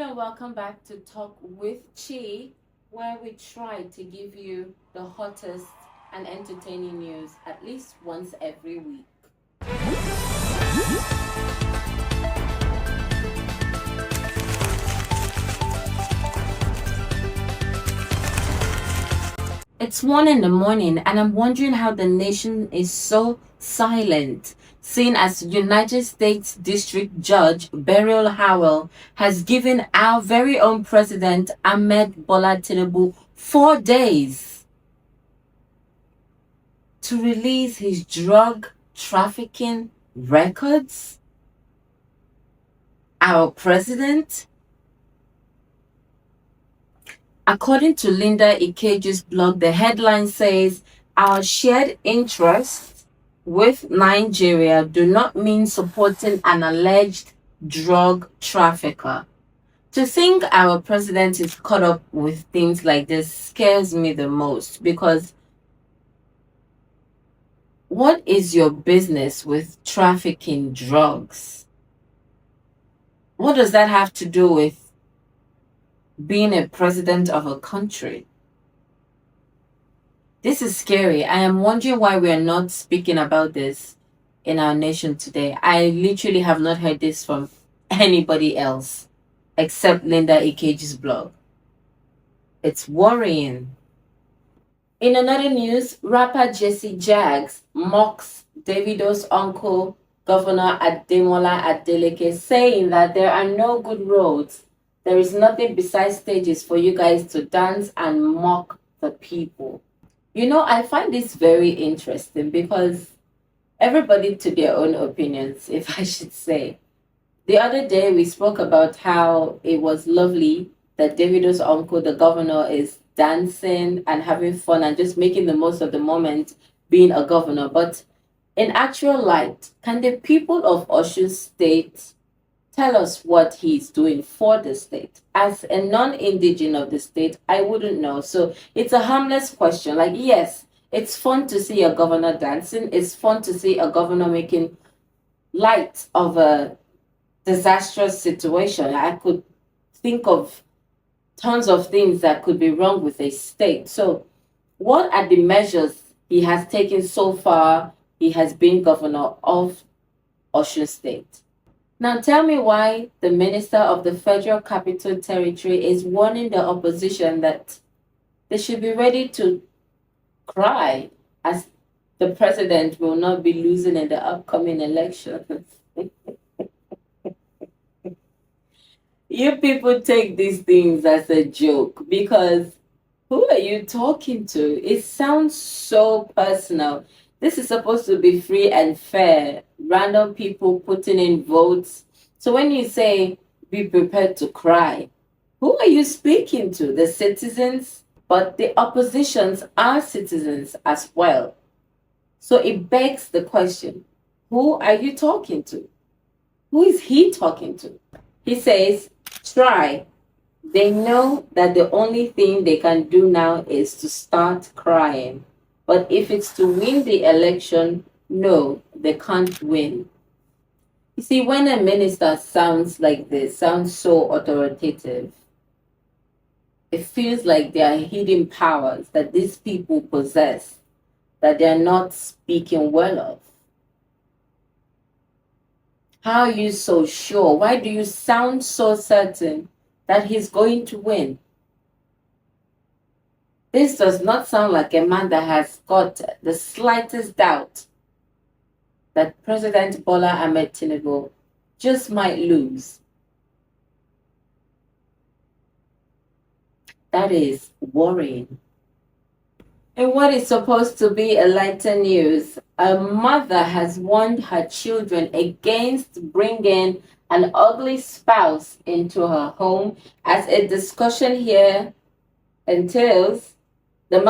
and welcome back to Talk with Chi, where we try to give you the hottest and entertaining news at least once every week. It's 1 in the morning, and I'm wondering how the nation is so silent, seeing as United States District Judge Beryl Howell has given our very own President Ahmed Bola Tinubu 4 days to release his drug trafficking records. Our president, according to Linda Ikeju's blog, the headline says, "Our shared interests with Nigeria do not mean supporting an alleged drug trafficker." To think our president is caught up with things like this scares me the most, because what is your business with trafficking drugs? What does that have to do with being a president of a country? This is scary. I am wondering why we are not speaking about this in our nation today. I literally have not heard this from anybody else except Linda Ikeji's blog. It's worrying. In another news, rapper Jesse Jaggs mocks Davido's uncle, Governor Ademola Adeleke, saying that there are no good roads. There is nothing besides stages for you guys to dance and mock the people. I find this very interesting because everybody to their own opinions, if I should say. The other day we spoke about how it was lovely that Davido's uncle, the governor, is dancing and having fun and just making the most of the moment being a governor. But in actual light, can the people of Osun State tell us what he's doing for the state? As a non-indigen of the state, I wouldn't know. So it's a harmless question. Like, yes, it's fun to see a governor dancing. It's fun to see a governor making light of a disastrous situation. I could think of tons of things that could be wrong with a state. So what are the measures he has taken so far he has been governor of Osun State? Now tell me why the Minister of the Federal Capital Territory is warning the opposition that they should be ready to cry, as the president will not be losing in the upcoming elections. You people take these things as a joke, because who are you talking to? It sounds so personal. This is supposed to be free and fair. Random people putting in votes. So when you say be prepared to cry, who are you speaking to? The citizens? But the oppositions are citizens as well. So it begs the question, who are you talking to? Who is he talking to? He says, try. They know that the only thing they can do now is to start crying. But if it's to win the election, no, they can't win. You see, when a minister sounds like this, sounds so authoritative, it feels like there are hidden powers that these people possess that they're not speaking well of. How are you so sure? Why do you sound so certain that he's going to win? This does not sound like a man that has got the slightest doubt that President Bola Ahmed Tinubu just might lose. That is worrying. In what is supposed to be a lighter news, a mother has warned her children against bringing an ugly spouse into her home. As a discussion here entails, the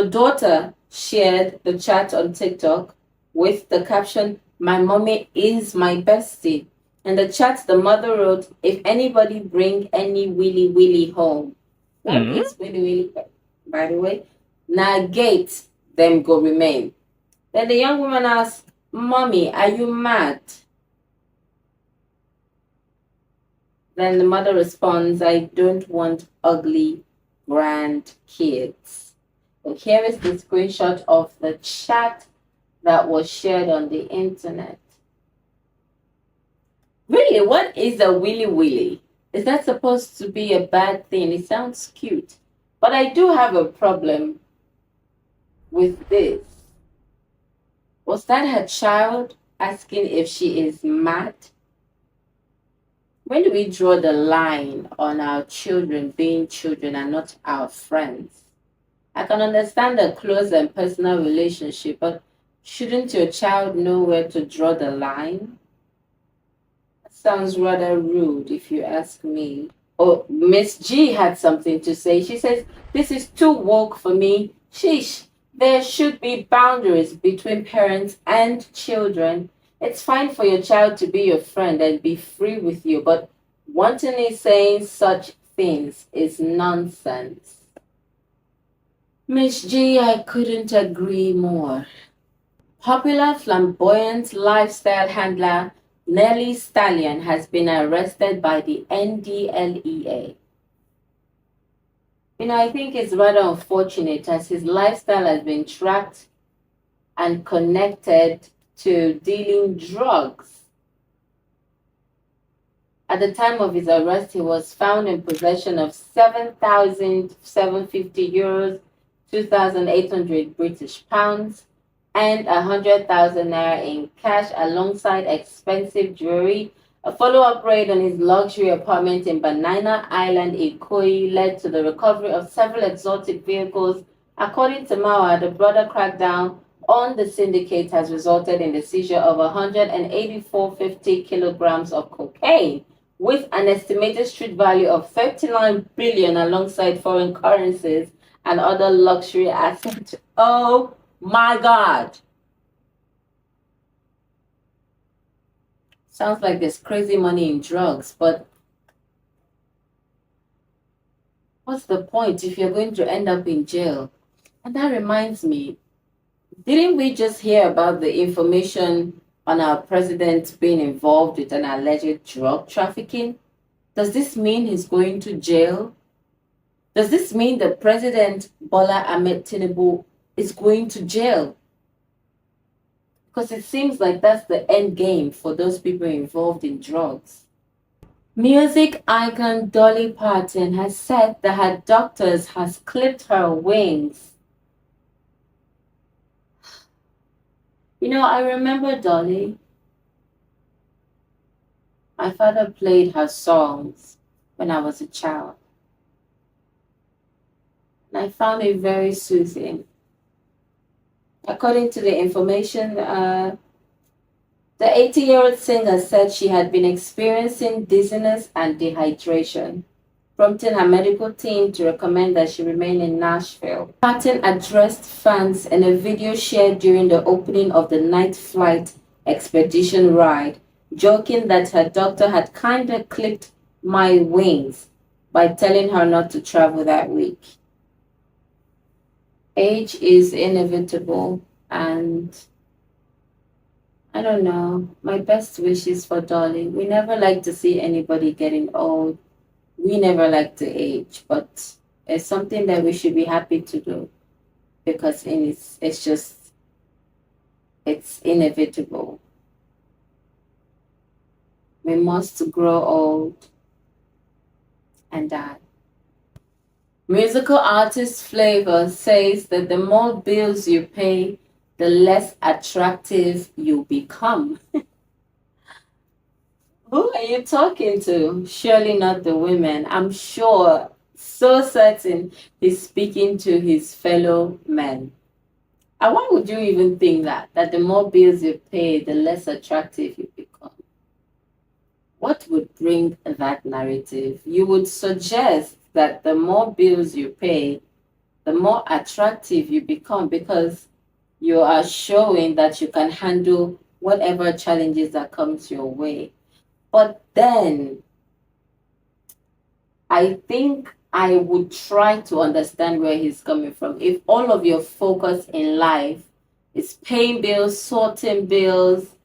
daughter shared the chat on TikTok with the caption, "My mommy is my bestie." In the chat, the mother wrote, "If anybody bring any willy willy home." What is willy willy, by the way? "Na gate, them go remain." Then the young woman asked, "Mommy, are you mad?" Then the mother responds, I don't want ugly grandkids. So here is the screenshot of the chat that was shared on the internet. Really, what is a willy willy? Is that supposed to be a bad thing? It sounds cute. But I do have a problem with this. Was that her child asking if she is mad? When do we draw the line on our children being children and not our friends? I can understand a close and personal relationship, but shouldn't your child know where to draw the line? That sounds rather rude if you ask me. Oh, Miss G had something to say. She says, this is too woke for me. Sheesh, there should be boundaries between parents and children. It's fine for your child to be your friend and be free with you, but wantonly saying such things is nonsense. Miss G, I couldn't agree more. Popular flamboyant lifestyle handler Nelly Stallion has been arrested by the NDLEA. I think it's rather unfortunate as his lifestyle has been tracked and connected to dealing drugs. At the time of his arrest, he was found in possession of 7,750 euros, 2,800 British pounds, and 100,000 naira in cash alongside expensive jewelry. A follow-up raid on his luxury apartment in Banana Island, Ikoyi, led to the recovery of several exotic vehicles. According to Mawa, the broader crackdown on the syndicate has resulted in the seizure of 184.50 kilograms of cocaine, with an estimated street value of 39 billion alongside foreign currencies and other luxury assets. Oh my God. Sounds like there's crazy money in drugs, but what's the point if you're going to end up in jail? And that reminds me, didn't we just hear about the information on our president being involved with an alleged drug trafficking? Does this mean he's going to jail? Does this mean the President Bola Ahmed Tinubu is going to jail? Because it seems like that's the end game for those people involved in drugs. Music icon Dolly Parton has said that her doctors has clipped her wings. I remember Dolly. My father played her songs when I was a child. And I found it very soothing. According to the information, the 80-year-old singer said she had been experiencing dizziness and dehydration, prompting her medical team to recommend that she remain in Nashville. Parton addressed fans in a video shared during the opening of the night flight expedition ride, joking that her doctor had kinda clipped my wings by telling her not to travel that week. Age is inevitable, and I don't know. My best wishes for Dolly. We never like to see anybody getting old. We never like to age, but it's something that we should be happy to do because it's inevitable. We must grow old and die. Musical artist Flavor says that the more bills you pay, the less attractive you become. Who are you talking to? Surely not the women. I'm sure, so certain, he's speaking to his fellow men. And why would you even think that? That the more bills you pay, the less attractive you become? What would bring that narrative? You would suggest that the more bills you pay, the more attractive you become because you are showing that you can handle whatever challenges that comes your way. But then I think I would try to understand where he's coming from. If all of your focus in life is paying bills, sorting bills,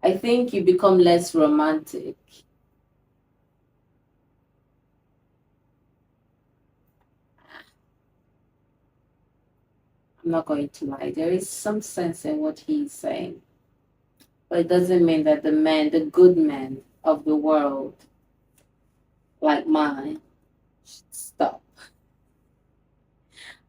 I think you become less romantic. I'm not going to lie. There is some sense in what he's saying. But it doesn't mean that the men, the good men of the world, like mine, should stop.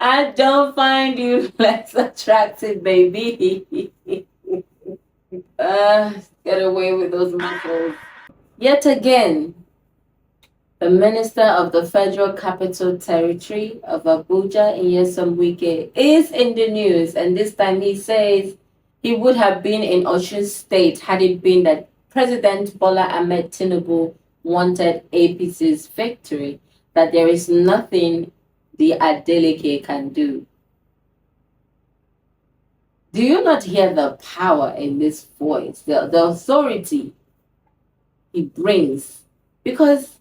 I don't find you less attractive, baby. Get away with those muscles. Yet again, the Minister of the Federal Capital Territory of Abuja, Nyesom Wike, is in the news, and this time he says he would have been in Osun State had it been that President Bola Ahmed Tinubu wanted APC's victory, that there is nothing the Adeleke can do. Do you not hear the power in this voice, the authority he brings? Because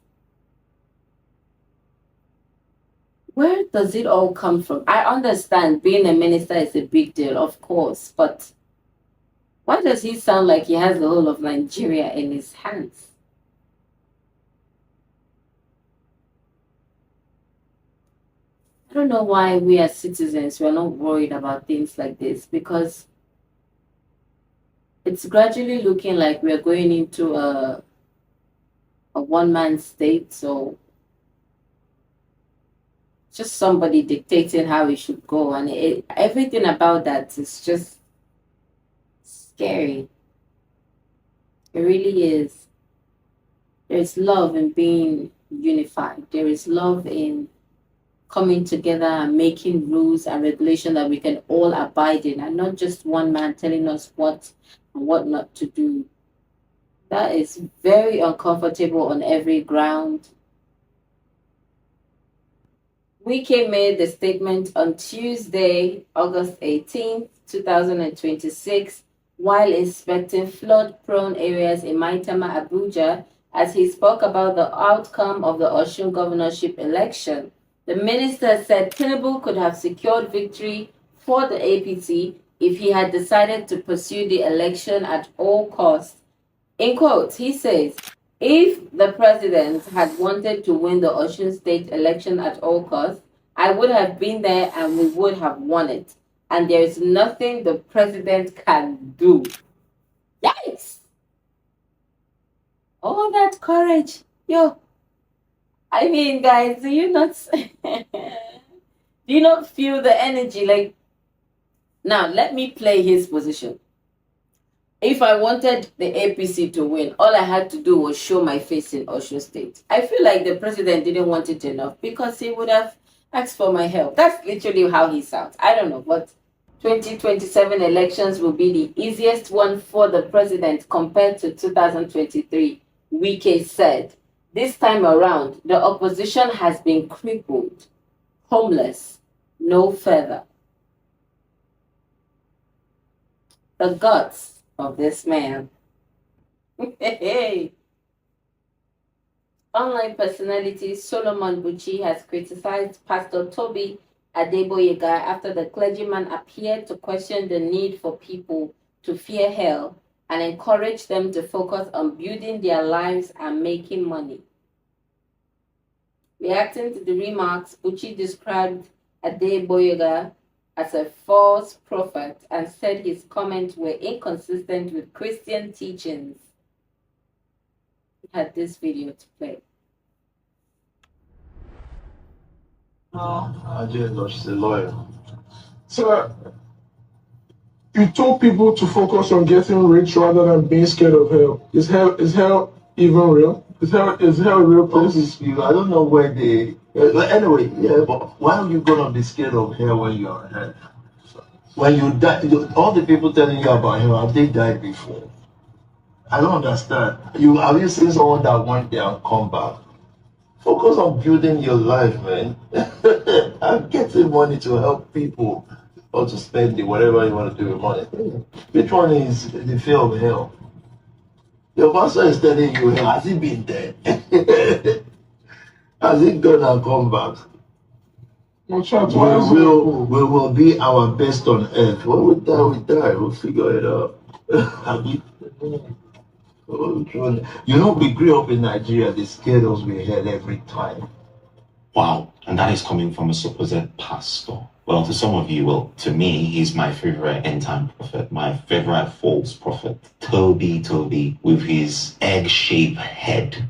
where does it all come from? I understand being a minister is a big deal, of course, but why does he sound like he has the whole of Nigeria in his hands? I don't know why we as citizens, we're not worried about things like this, because it's gradually looking like we're going into a one-man state, so just somebody dictating how it should go, and everything about that is just scary. It really is. There's love in being unified. There is love in coming together and making rules and regulation that we can all abide in, and not just one man telling us what and what not to do. That is very uncomfortable on every ground. Wike made the statement on Tuesday, August 18th, 2026, while inspecting flood-prone areas in Maitama, Abuja, as he spoke about the outcome of the Osun governorship election. The minister said Tinubu could have secured victory for the APC if he had decided to pursue the election at all costs. In quotes, he says, if the president had wanted to win the Osun State election at all costs, I would have been there and we would have won it. And there is nothing the president can do. Yikes! All that courage. Yo. I mean, guys, do you not feel the energy? Like, now let me play his position. If I wanted the APC to win, all I had to do was show my face in Osun State. I feel like the president didn't want it enough because he would have asked for my help. That's literally how he sounds. I don't know, but 2027 elections will be the easiest one for the president compared to 2023, Wike said. This time around, the opposition has been crippled, homeless, no further. The guts of this man. Hey. Online personality Solomon Buchi has criticized Pastor Toby Adeboyega after the clergyman appeared to question the need for people to fear hell and encourage them to focus on building their lives and making money. Reacting to the remarks, Buchi described Adeboyega as a false prophet and said his comments were inconsistent with Christian teachings. He had this video to play. She's a lawyer. Sir, you told people to focus on getting rich rather than being scared of hell. Is hell even real? Is hell a real place? I don't know where they. Anyway, yeah, but why are you gonna be scared of hell when you're on hell? When you die, all the people telling you about hell, have they died before? I don't understand. Have you seen someone that went there and come back? Focus on building your life, man. And getting money to help people or to spend it, whatever you want to do with money. Which one is the fear of hell? Your pastor is telling you, has he been there? Has he gone and come back? We will be our best on earth. When we die, we die. We'll figure it out. We grew up in Nigeria. They scared us with hell every time. Wow, and that is coming from a supposed pastor. Well, to some of you, well, to me, he's my favorite end time prophet, my favorite false prophet. Toby, with his egg-shaped head.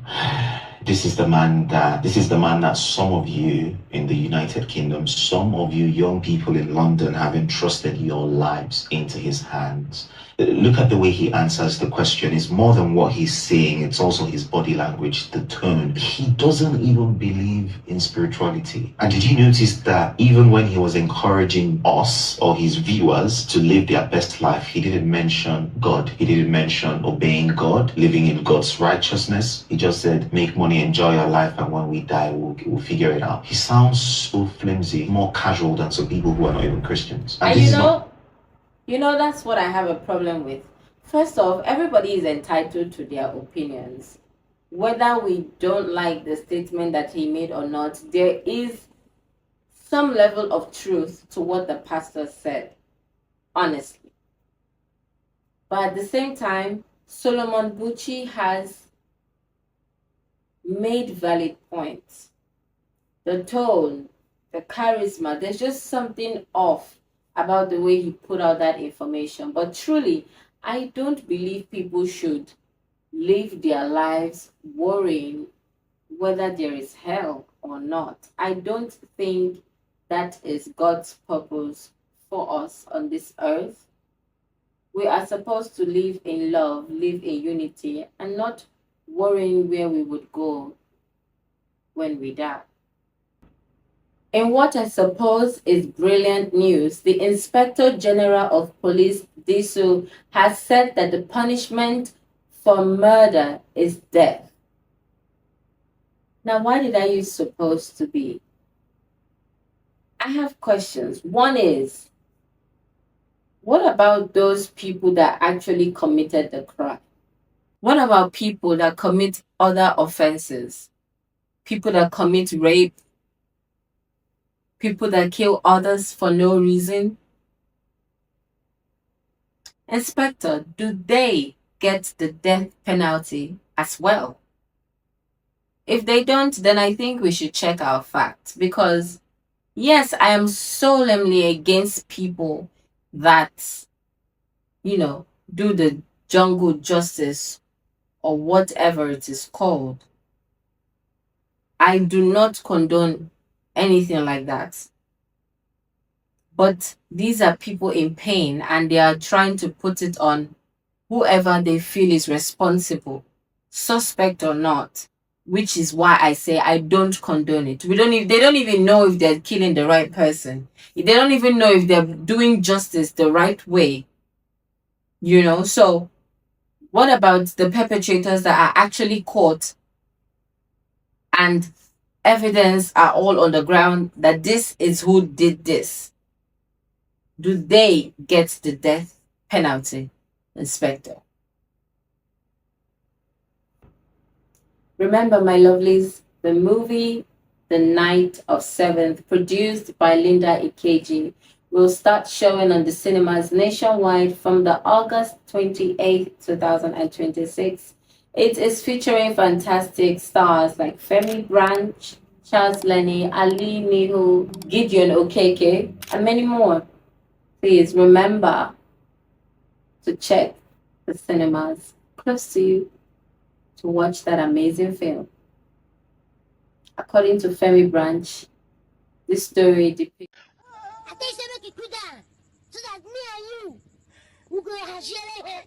This is the man that some of you in the United Kingdom, some of you young people in London have entrusted your lives into his hands. Look at the way he answers the question. It's more than what he's saying, it's also his body language, the tone. He doesn't even believe in spirituality. And did you notice that even when he was encouraging us or his viewers to live their best life, he didn't mention God. He didn't mention obeying God, living in God's righteousness. He just said, make money, enjoy your life, and when we die, we'll figure it out. He sounds so flimsy, more casual than some people who are not even Christians. And you know, that's what I have a problem with. First off, everybody is entitled to their opinions. Whether we don't like the statement that he made or not, there is some level of truth to what the pastor said, honestly. But at the same time, Solomon Bucci has made valid points. The tone, the charisma, there's just something off about the way he put out that information. But truly, I don't believe people should live their lives worrying whether there is hell or not. I don't think that is God's purpose for us on this earth. We are supposed to live in love, live in unity, and not worrying where we would go when we die. In what I suppose is brilliant news, the Inspector General of Police, DISU, has said that the punishment for murder is death. Now, why did I use supposed to be? I have questions. One is, what about those people that actually committed the crime? What about people that commit other offenses? People that commit rape, people that kill others for no reason? Inspector, do they get the death penalty as well? If they don't, then I think we should check our facts, because yes, I am solemnly against people that, do the jungle justice or whatever it is called. I do not condone anything like that. But these are people in pain, and they are trying to put it on whoever they feel is responsible, suspect or not, which is why I say I don't condone it. They don't even know if they're killing the right person. They don't even know if they're doing justice the right way. So what about the perpetrators that are actually caught and evidence are all on the ground that this is who did this? Do they get the death penalty, Inspector? Remember, my lovelies, the movie The Night of Seventh, produced by Linda Ikeji, will start showing on the cinemas nationwide from the August 28th, 2026. It is featuring fantastic stars like Femi Branch, Charles Lenny, Ali Nihu, Gideon Okeke, and many more. Please remember to check the cinemas close to you to watch that amazing film. According to Femi Branch, this story depicts. I think say make you cool down so that me and you we go share it.